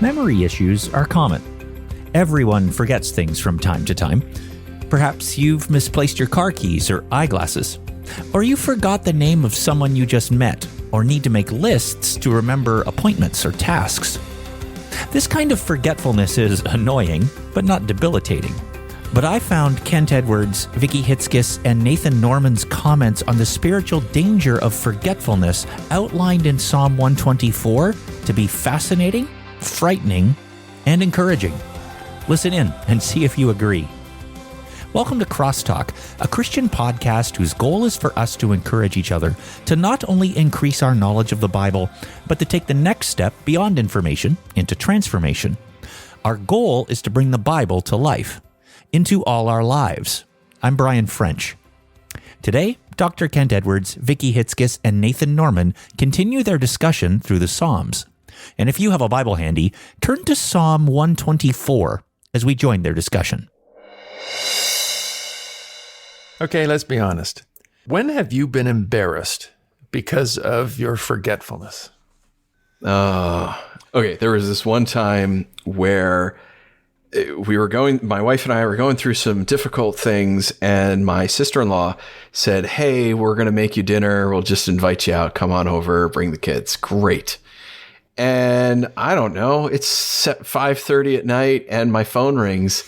Memory issues are common. Everyone forgets things from time to time. Perhaps you've misplaced your car keys or eyeglasses, or you forgot the name of someone you just met, or need to make lists to remember appointments or tasks. This kind of forgetfulness is annoying, but not debilitating. But I found Kent Edwards, Vicki Hitzges, and Nathan Norman's comments on the spiritual danger of forgetfulness outlined in Psalm 124 to be fascinating, frightening, and encouraging. Listen in and see if you agree. Welcome to CrossTalk, a Christian podcast whose goal is for us to encourage each other to not only increase our knowledge of the Bible, but to take the next step beyond information into transformation. Our goal is to bring the Bible to life, into all our lives. I'm Brian French. Today, Dr. Kent Edwards, Vicki Hitzges, and Nathan Norman continue their discussion through the Psalms. And if you have a Bible handy, turn to Psalm 124 as we join their discussion. Okay, let's be honest. When have you been embarrassed because of your forgetfulness? Okay, there was this one time where my wife and I were going through some difficult things, and my sister-in-law said, "Hey, we're going to make you dinner. We'll just invite you out. Come on over, bring the kids." Great. And I don't know, it's 5:30 at night and my phone rings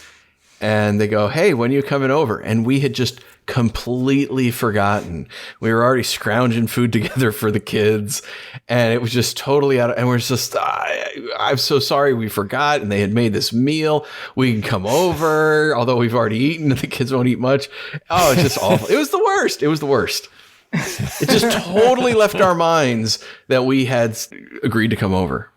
and they go, "Hey, when are you coming over?" And we had just completely forgotten. We were already scrounging food together for the kids and it was just totally out of, and we're just, I'm so sorry we forgot. And they had made this meal. We can come over, although we've already eaten and the kids won't eat much. Oh, it's just awful. It was the worst. It was the worst. It just totally left our minds that we had agreed to come over.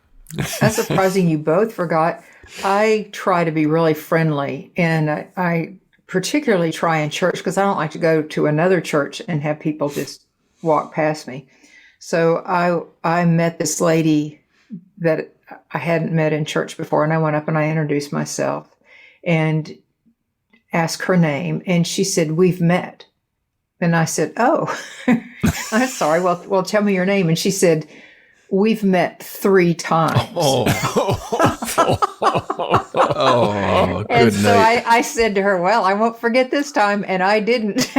That's surprising you both forgot. I try to be really friendly, and I particularly try in church because I don't like to go to another church and have people just walk past me. So I met this lady that I hadn't met in church before, and I went up and I introduced myself and asked her name, and she said, "We've met." And I said, "Oh, I'm sorry. Well, tell me your name." And she said, "We've met 3 times." Oh, good and so night. I said to her, "Well, I won't forget this time." And I didn't.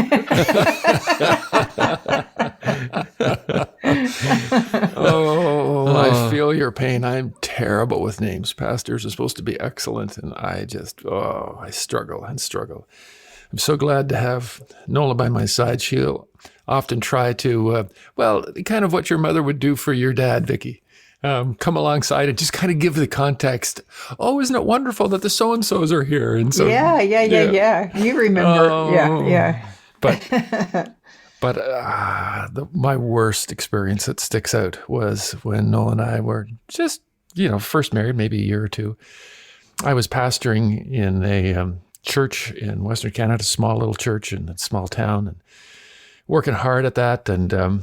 I feel your pain. I'm terrible with names. Pastors are supposed to be excellent. And I just, I struggle and struggle. I'm so glad to have Nola by my side. She'll often try to, kind of what your mother would do for your dad, Vicki. Come alongside and just kind of give the context. "Oh, isn't it wonderful that the so-and-sos are here?" And so, yeah. You remember. Yeah. But my worst experience that sticks out was when Nola and I were just, first married, maybe a year or two. I was pastoring in a church in Western Canada, a small little church in a small town, and working hard at that. And I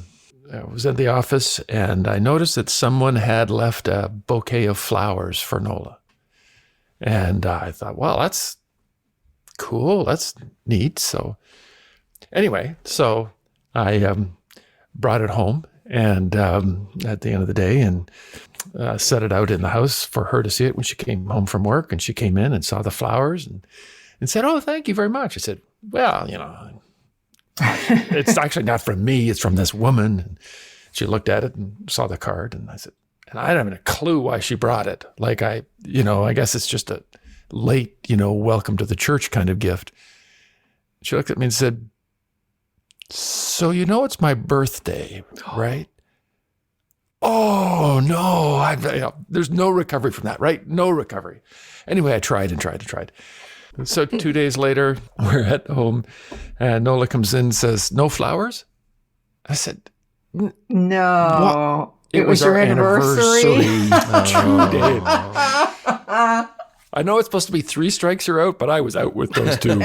was at the office and I noticed that someone had left a bouquet of flowers for Nola. And I thought, well, that's cool. That's neat. So anyway, I brought it home and at the end of the day and set it out in the house for her to see it when she came home from work. And she came in and saw the flowers and said, "Oh, thank you very much." I said, "Well, it's actually not from me. It's from this woman." And she looked at it and saw the card. And I said, and I don't have a clue why she brought it. Like I guess it's just a late, welcome to the church kind of gift. She looked at me and said, "So it's my birthday, right?" Oh, no, there's no recovery from that, right? No recovery. Anyway, I tried and tried and tried. So 2 days later, we're at home and Nola comes in and says, "No flowers?" I said, "No, what? It was your our anniversary." 2 days. I know it's supposed to be 3 strikes you're out, but I was out with those 2.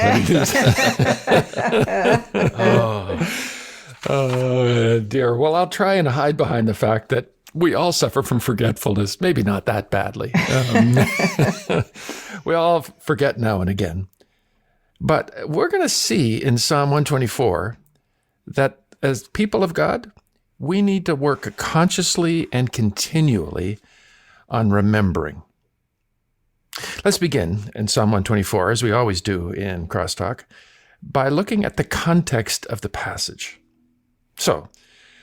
Oh, dear. Well, I'll try and hide behind the fact that we all suffer from forgetfulness, maybe not that badly. We all forget now and again. But we're going to see in Psalm 124 that as people of God, we need to work consciously and continually on remembering. Let's begin in Psalm 124, as we always do in CrossTalk, by looking at the context of the passage. So,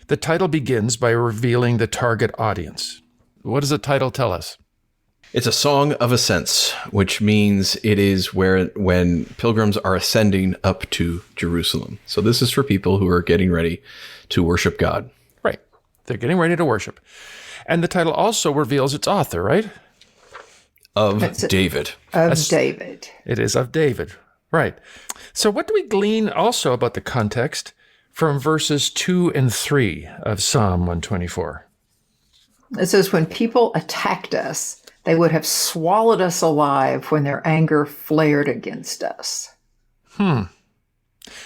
the title begins by revealing the target audience. What does the title tell us? It's a song of ascents, which means it is when pilgrims are ascending up to Jerusalem. So this is for people who are getting ready to worship God. Right. They're getting ready to worship. And the title also reveals its author, right? Of David. David. It is of David. Right. So what do we glean also about the context from verses 2 and 3 of Psalm 124? It says, when people attacked us, they would have swallowed us alive when their anger flared against us.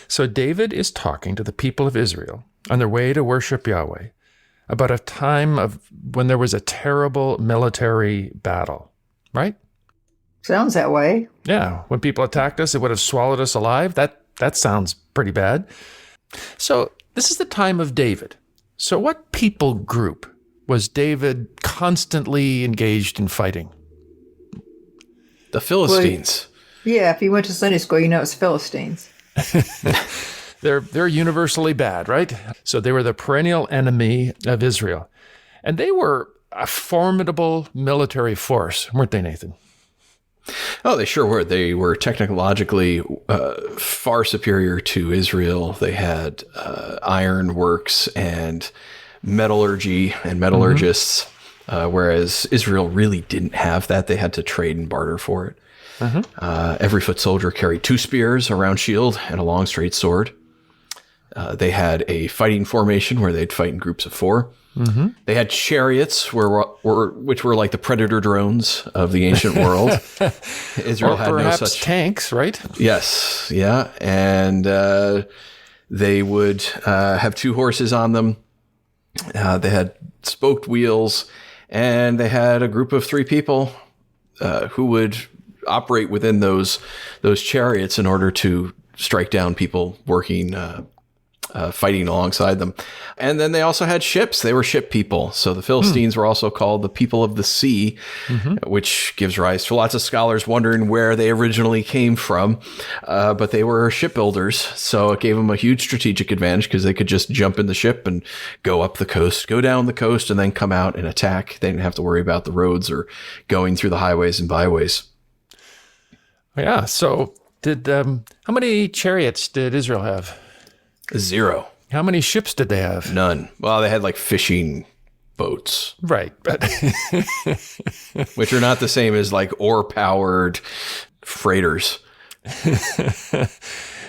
So David is talking to the people of Israel on their way to worship Yahweh about a time of when there was a terrible military battle, right? Sounds that way. Yeah, when people attacked us, it would have swallowed us alive. That sounds pretty bad. So this is the time of David. So what people group was David constantly engaged in fighting? The Philistines. Well, yeah, if you went to Sunday school, you know it's Philistines. They're universally bad, right? So they were the perennial enemy of Israel. And they were a formidable military force, weren't they, Nathan? Oh, they sure were. They were technologically far superior to Israel. They had iron works and metallurgy and metallurgists, whereas Israel really didn't have that. They had to trade and barter for it. Every foot soldier carried 2 spears, a round shield, and a long straight sword. They had a fighting formation where they'd fight in groups of 4. They had chariots, which were like the Predator drones of the ancient world. Israel had no such tanks, right? Yes, yeah, and they would have 2 horses on them. They had spoked wheels, and they had a group of 3 people who would operate within those chariots in order to strike down people working, fighting alongside them. And then they also had ships. They were ship people. So the Philistines were also called the people of the sea, which gives rise to lots of scholars wondering where they originally came from. But they were shipbuilders. So it gave them a huge strategic advantage because they could just jump in the ship and go up the coast, go down the coast, and then come out and attack. They didn't have to worry about the roads or going through the highways and byways. Yeah. So how many chariots did Israel have? 0. How many ships did they have? None. Well, they had like fishing boats. Right. But which are not the same as like oar-powered freighters.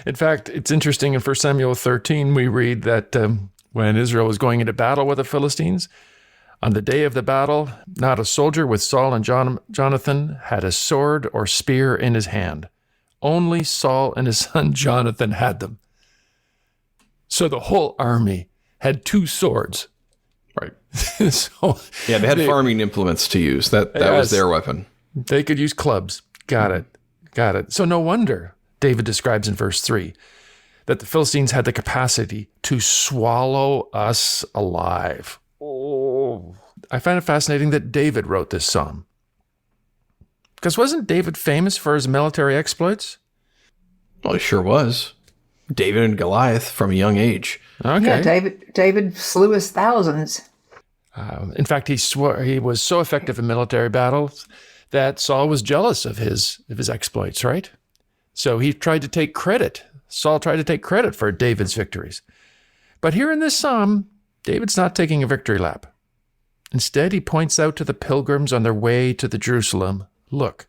In fact, it's interesting in 1 Samuel 13, we read that when Israel was going into battle with the Philistines, on the day of the battle, not a soldier with Saul and Jonathan had a sword or spear in his hand. Only Saul and his son Jonathan had them. So the whole army had 2 swords. Right. So yeah, they had farming implements to use. That was their weapon. They could use clubs. Got it. So no wonder David describes in verse 3 that the Philistines had the capacity to swallow us alive. Oh, I find it fascinating that David wrote this psalm. Because wasn't David famous for his military exploits? Well, he sure was. David and Goliath from a young age. Okay. Yeah, David slew his thousands. In fact, he was so effective in military battles that Saul was jealous of his exploits, right? So he tried to take credit. Saul tried to take credit for David's victories. But here in this psalm, David's not taking a victory lap. Instead, he points out to the pilgrims on their way to the Jerusalem, look,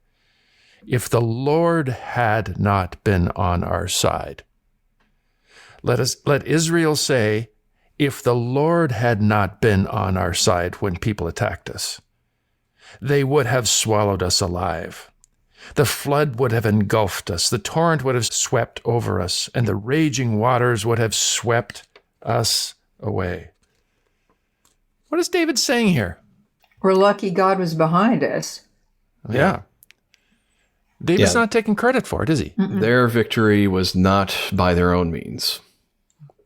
if the Lord had not been on our side. Let Israel say, if the Lord had not been on our side when people attacked us, they would have swallowed us alive. The flood would have engulfed us. The torrent would have swept over us, and the raging waters would have swept us away. What is David saying here? We're lucky God was behind us. Yeah. David's not taking credit for it, is he? Mm-mm. Their victory was not by their own means.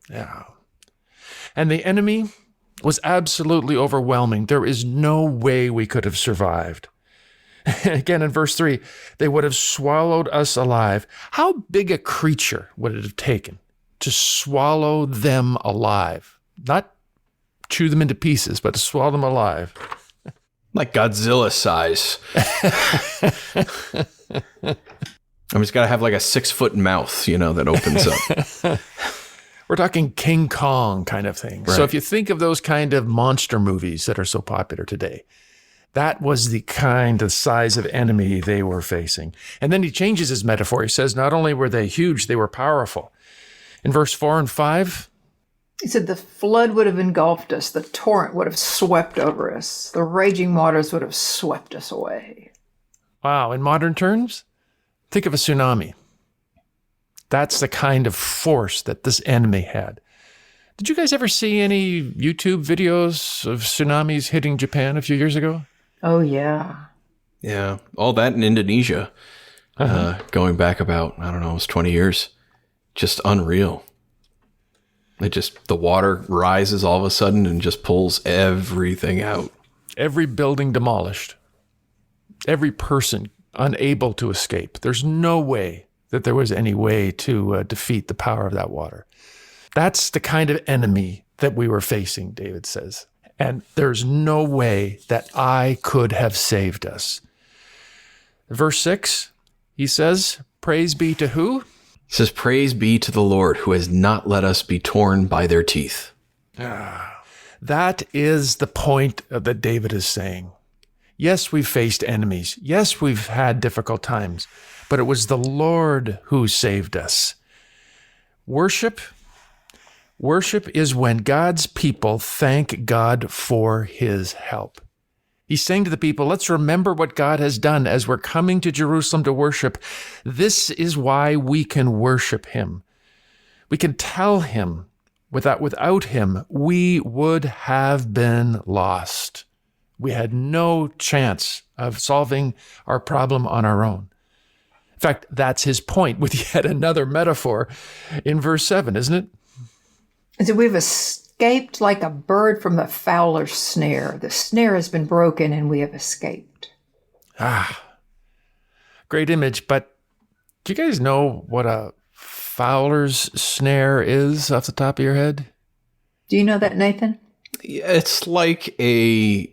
Yeah. And the enemy was absolutely overwhelming. There is no way we could have survived. Again, in verse 3, they would have swallowed us alive. How big a creature would it have taken to swallow them alive? Not chew them into pieces, but to swallow them alive. Like Godzilla size. I mean, it's got to have like a 6-foot mouth, that opens up. We're talking King Kong kind of thing. Right. So if you think of those kind of monster movies that are so popular today, that was the kind of size of enemy they were facing. And then he changes his metaphor. He says not only were they huge, they were powerful. In verse 4 and 5, he said the flood would have engulfed us. The torrent would have swept over us. The raging waters would have swept us away. Wow. In modern terms, think of a tsunami. That's the kind of force that this enemy had. Did you guys ever see any YouTube videos of tsunamis hitting Japan a few years ago? Oh, yeah. Yeah. All that in Indonesia, going back about, I don't know, almost 20 years. Just unreal. The water rises all of a sudden and just pulls everything out. Every building demolished. Every person unable to escape. There's no way that there was any way to defeat the power of that water. That's the kind of enemy that we were facing, David says. And there's no way that I could have saved us. Verse 6, he says, praise be to who? He says, praise be to the Lord who has not let us be torn by their teeth. That is the point that David is saying. Yes, we've faced enemies. Yes, we've had difficult times, but it was the Lord who saved us. Worship is when God's people thank God for his help. He's saying to the people, let's remember what God has done as we're coming to Jerusalem to worship. This is why we can worship him. We can tell him without him, we would have been lost. We had no chance of solving our problem on our own. In fact, that's his point with yet another metaphor in verse 7, isn't it? And so we've escaped like a bird from the fowler's snare. The snare has been broken and we have escaped. Great image. But do you guys know what a fowler's snare is off the top of your head? Do you know that, Nathan? It's like a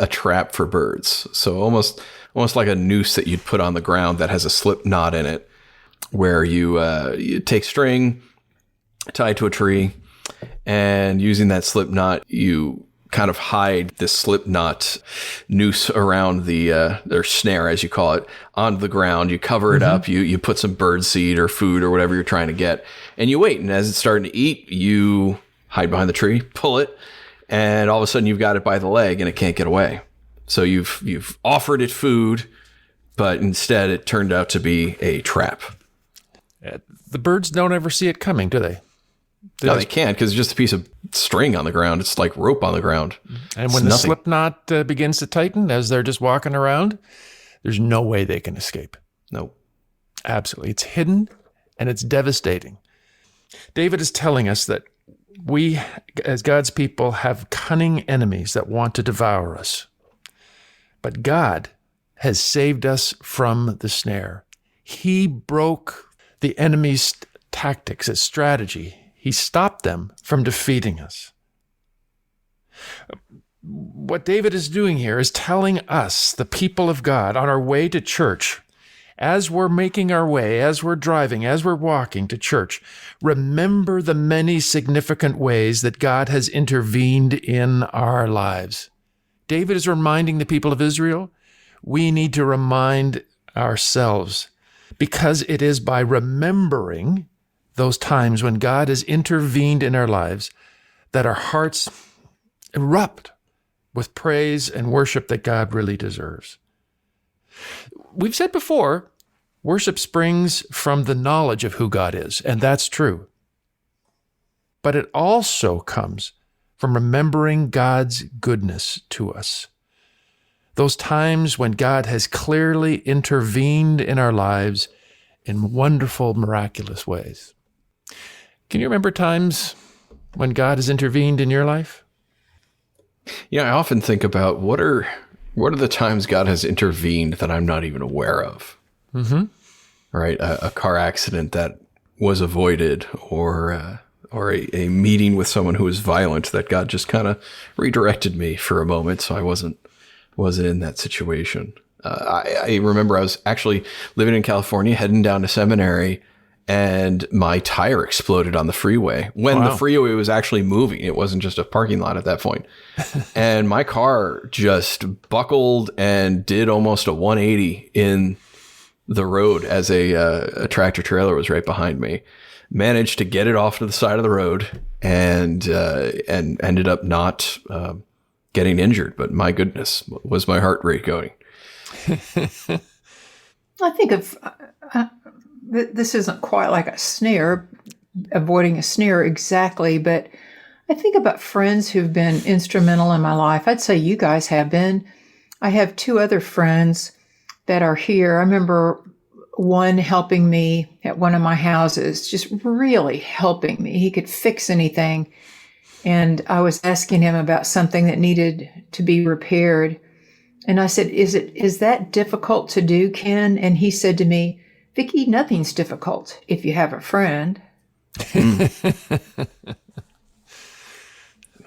trap for birds. So almost like a noose that you'd put on the ground that has a slip knot in it, where you take string, tie it to a tree, and using that slip knot, you kind of hide this slip knot noose around their snare, as you call it, onto the ground. You cover it up. You put some bird seed or food or whatever you're trying to get, and you wait. And as it's starting to eat, you hide behind the tree, pull it, and all of a sudden you've got it by the leg and it can't get away. So you've offered it food, but instead it turned out to be a trap. The birds don't ever see it coming, do they? No, they can't, because it's just a piece of string on the ground. It's like rope on the ground. And when the slip knot begins to tighten as they're just walking around, there's no way they can escape. No. Absolutely. It's hidden and it's devastating. David is telling us that we, as God's people, have cunning enemies that want to devour us. But God has saved us from the snare. He broke the enemy's tactics, his strategy. He stopped them from defeating us. What David is doing here is telling us, the people of God, on our way to church, as we're making our way, as we're driving, as we're walking to church, remember the many significant ways that God has intervened in our lives. David is reminding the people of Israel. We need to remind ourselves, because it is by remembering those times when God has intervened in our lives that our hearts erupt with praise and worship that God really deserves. We've said before, worship springs from the knowledge of who God is, and that's true. But it also comes from remembering God's goodness to us. Those times when God has clearly intervened in our lives in wonderful, miraculous ways. Can you remember times when God has intervened in your life? Yeah, I often think about what are What are the times God has intervened that I'm not even aware of? Mm-hmm. Right, a car accident that was avoided, or a meeting with someone who was violent that God just kind of redirected me for a moment, so I wasn't in that situation. I remember I was actually living in California, heading down to seminary, and my tire exploded on the freeway when the freeway was actually moving. It wasn't just a parking lot at that point. And my car just buckled and did almost a 180 in the road as a tractor trailer was right behind me. Managed to get it off to the side of the road and ended up not getting injured. But my goodness, was my heart rate going? I think of this isn't quite like a snare, avoiding a snare exactly, but I think about friends who've been instrumental in my life. I'd say you guys have been. I have two other friends that are here. I remember one helping me at one of my houses, just really helping me. He could fix anything. And I was asking him about something that needed to be repaired. And I said, is that difficult to do, Ken? And he said to me, Vicki, nothing's difficult if you have a friend.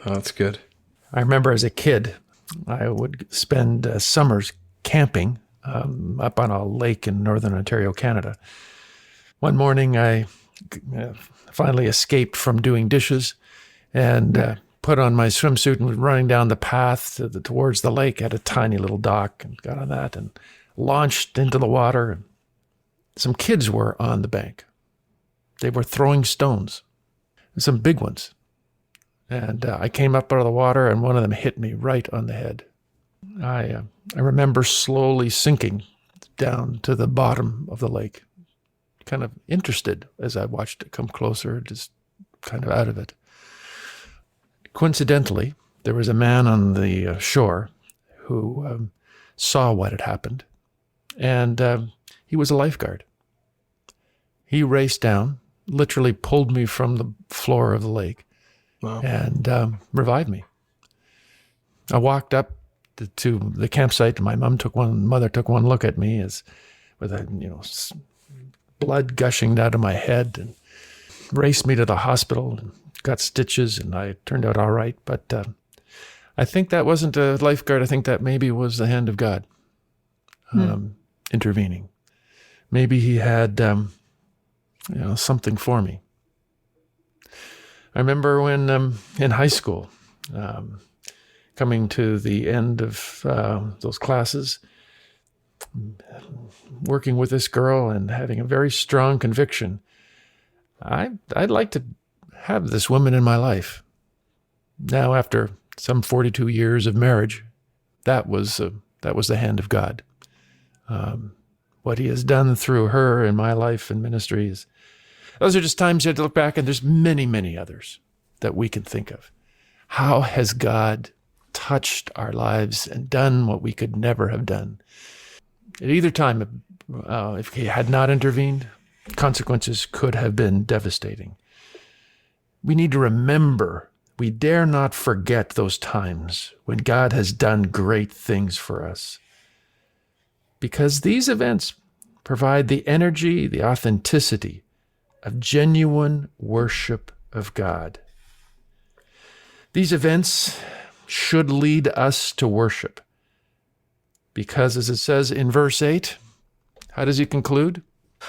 Oh, that's good. I remember as a kid, I would spend summers camping up on a lake in northern Ontario, Canada. One morning, I finally escaped from doing dishes and put on my swimsuit and was running down the path towards the lake at a tiny little dock, and got on that and launched into the water. And some kids were on the bank. They were throwing stones, some big ones. And I came up out of the water, and one of them hit me right on the head. I remember slowly sinking down to the bottom of the lake, kind of interested as I watched it come closer, just kind of out of it. Coincidentally, there was a man on the shore who saw what had happened, and he was a lifeguard. He raced down, literally pulled me from the floor of the lake, and revived me. I walked up to the campsite, and my mother took one look at me with blood gushing out of my head, and raced me to the hospital and got stitches, and I turned out all right. But I think that wasn't a lifeguard. I think that maybe was the hand of God intervening. Maybe he had something for me. I remember when in high school, coming to the end of those classes, working with this girl and having a very strong conviction, I'd like to have this woman in my life. Now, after some 42 years of marriage, that was the hand of God. What he has done through her in my life and ministries. Those are just times you have to look back, and there's many, many others that we can think of. How has God touched our lives and done what we could never have done? At either time, if he had not intervened, consequences could have been devastating. We need to remember, we dare not forget those times when God has done great things for us. Because these events provide the energy, the authenticity of genuine worship of God. These events should lead us to worship. Because as it says in verse 8, how does he conclude?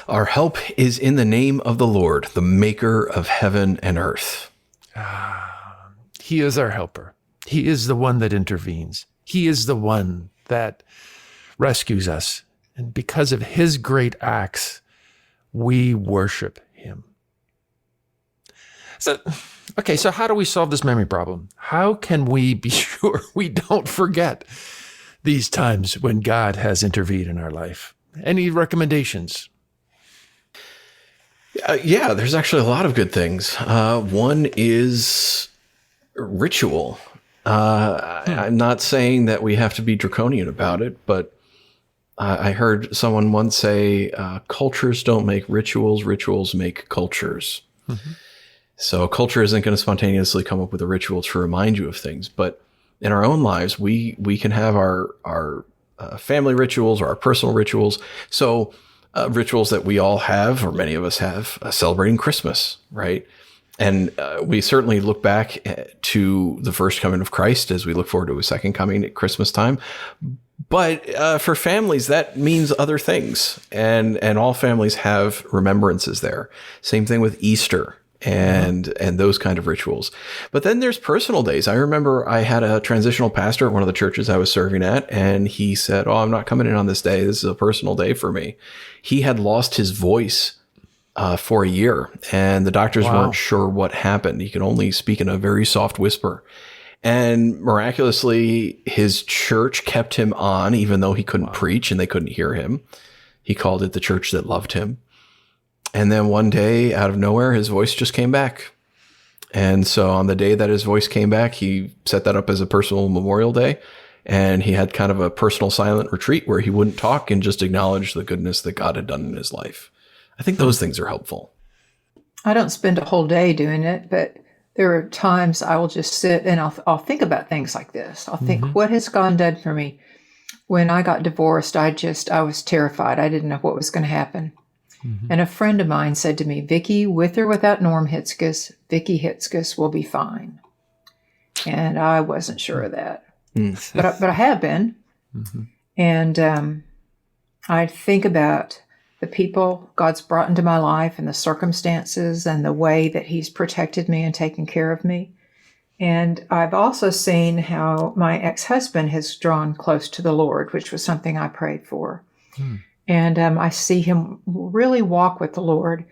Our help is in the name of the Lord, the maker of heaven and earth. He is our helper. He is the one that intervenes. He is the one that rescues us. And because of his great acts, we worship him. So how do we solve this memory problem? How can we be sure we don't forget these times when God has intervened in our life? Any recommendations? Yeah, there's actually a lot of good things. One is ritual. I'm not saying that we have to be draconian about it, but I heard someone once say, cultures don't make rituals, rituals make cultures. Mm-hmm. So a culture isn't going to spontaneously come up with a ritual to remind you of things, but in our own lives, we can have our family rituals or our personal rituals. So rituals that we all have, or many of us have, celebrating Christmas, right? And we certainly look back to the first coming of Christ as we look forward to his second coming at Christmas time. But for families, that means other things. And all families have remembrances there. Same thing with Easter and those kind of rituals. But then there's personal days. I remember I had a transitional pastor at one of the churches I was serving at, and he said, "Oh, I'm not coming in on this day. This is a personal day for me." He had lost his voice for a year, and the doctors weren't sure what happened. He could only speak in a very soft whisper. And miraculously, his church kept him on, even though he couldn't preach and they couldn't hear him. He called it the church that loved him. And then one day, out of nowhere, his voice just came back. And so on the day that his voice came back, he set that up as a personal Memorial Day. And he had kind of a personal silent retreat where he wouldn't talk and just acknowledge the goodness that God had done in his life. I think those things are helpful. I don't spend a whole day doing it, but there are times I will just sit and I'll think about things like this. I'll think, what has God done for me? When I got divorced, I was terrified. I didn't know what was going to happen. And a friend of mine said to me, "Vicki, with or without Norm Hitzges, Vicki Hitzges will be fine." And I wasn't sure of that. But I have been. And I think about the people God's brought into my life and the circumstances and the way that he's protected me and taken care of me. And I've also seen how my ex-husband has drawn close to the Lord, which was something I prayed for. And I see him really walk with the Lord.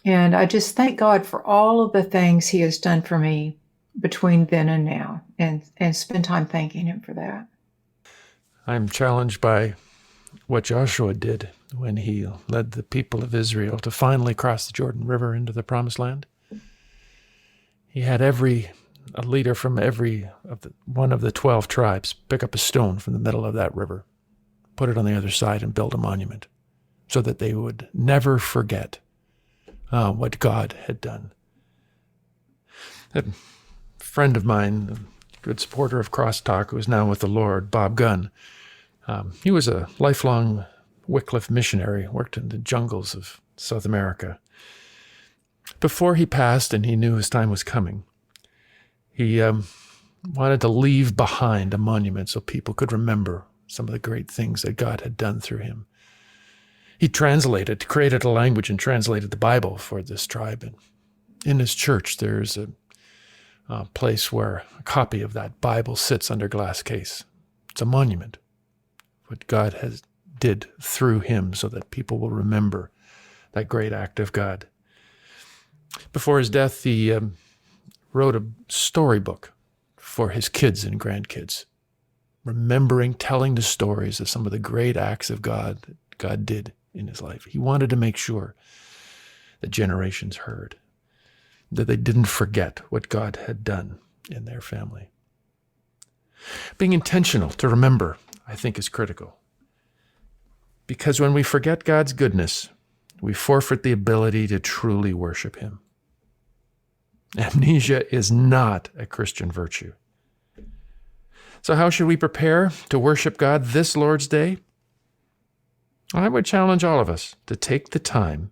And I just thank God for all of the things he has done for me between then and now, and spend time thanking him for that. I'm challenged by what Joshua did when he led the people of Israel to finally cross the Jordan River into the Promised Land. He had a leader from one of the 12 tribes pick up a stone from the middle of that river, put it on the other side, and build a monument so that they would never forget what God had done. A friend of mine, a good supporter of CrossTalk, who is now with the Lord, Bob Gunn, he was a lifelong Wycliffe missionary, worked in the jungles of South America. Before he passed and he knew his time was coming, he wanted to leave behind a monument so people could remember some of the great things that God had done through him. He created a language and translated the Bible for this tribe. And in his church, there's a place where a copy of that Bible sits under glass case. It's a monument, what God did through him, so that people will remember that great act of God. Before his death, he wrote a storybook for his kids and grandkids, telling the stories of some of the great acts of God that God did in his life. He wanted to make sure that generations heard, that they didn't forget what God had done in their family. Being intentional to remember, I think, is critical. Because when we forget God's goodness, we forfeit the ability to truly worship him. Amnesia is not a Christian virtue. So how should we prepare to worship God this Lord's Day? I would challenge all of us to take the time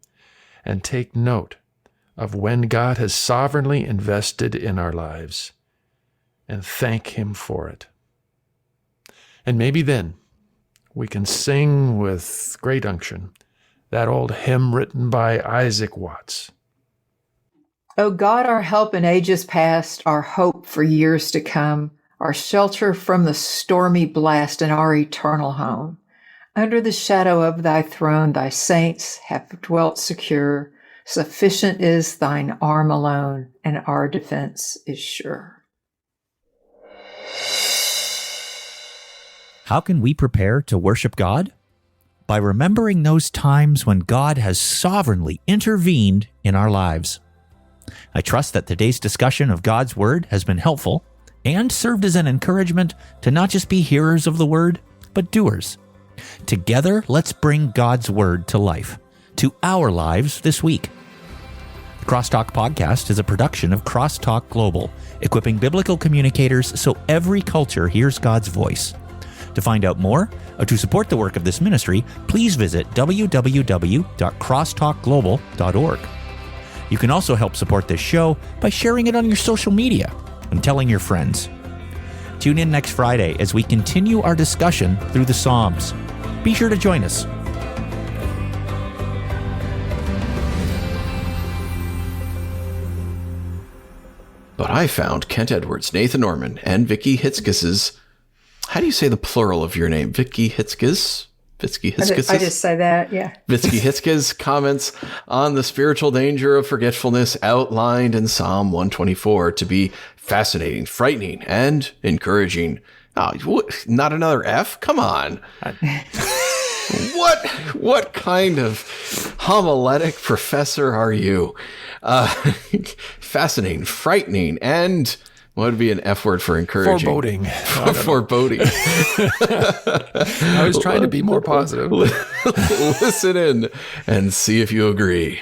and take note of when God has sovereignly invested in our lives and thank him for it. And maybe then we can sing with great unction that old hymn written by Isaac Watts. O God, our help in ages past, our hope for years to come, our shelter from the stormy blast and our eternal home. Under the shadow of thy throne, thy saints have dwelt secure. Sufficient is thine arm alone, and our defense is sure. How can we prepare to worship God? By remembering those times when God has sovereignly intervened in our lives. I trust that today's discussion of God's Word has been helpful and served as an encouragement to not just be hearers of the Word, but doers. Together, let's bring God's Word to life, to our lives this week. CrossTalk Podcast is a production of CrossTalk Global, equipping biblical communicators so every culture hears God's voice. To find out more or to support the work of this ministry, please visit www.crosstalkglobal.org. You can also help support this show by sharing it on your social media and telling your friends. Tune in next Friday as we continue our discussion through the Psalms. Be sure to join us. But I found Kent Edwards, Nathan Norman, and Vicki Hitzges's. How do you say the plural of your name? Vicki Hitzges? Vicki Hitzges? I just say that, yeah. Vicki Hitzges' comments on the spiritual danger of forgetfulness outlined in Psalm 124 to be fascinating, frightening, and encouraging. Oh, not another F? Come on. What kind of homiletic professor are you? Fascinating, frightening, and what would be an F word for encouraging? Foreboding. Foreboding. I was trying to be more positive. Listen in and see if you agree.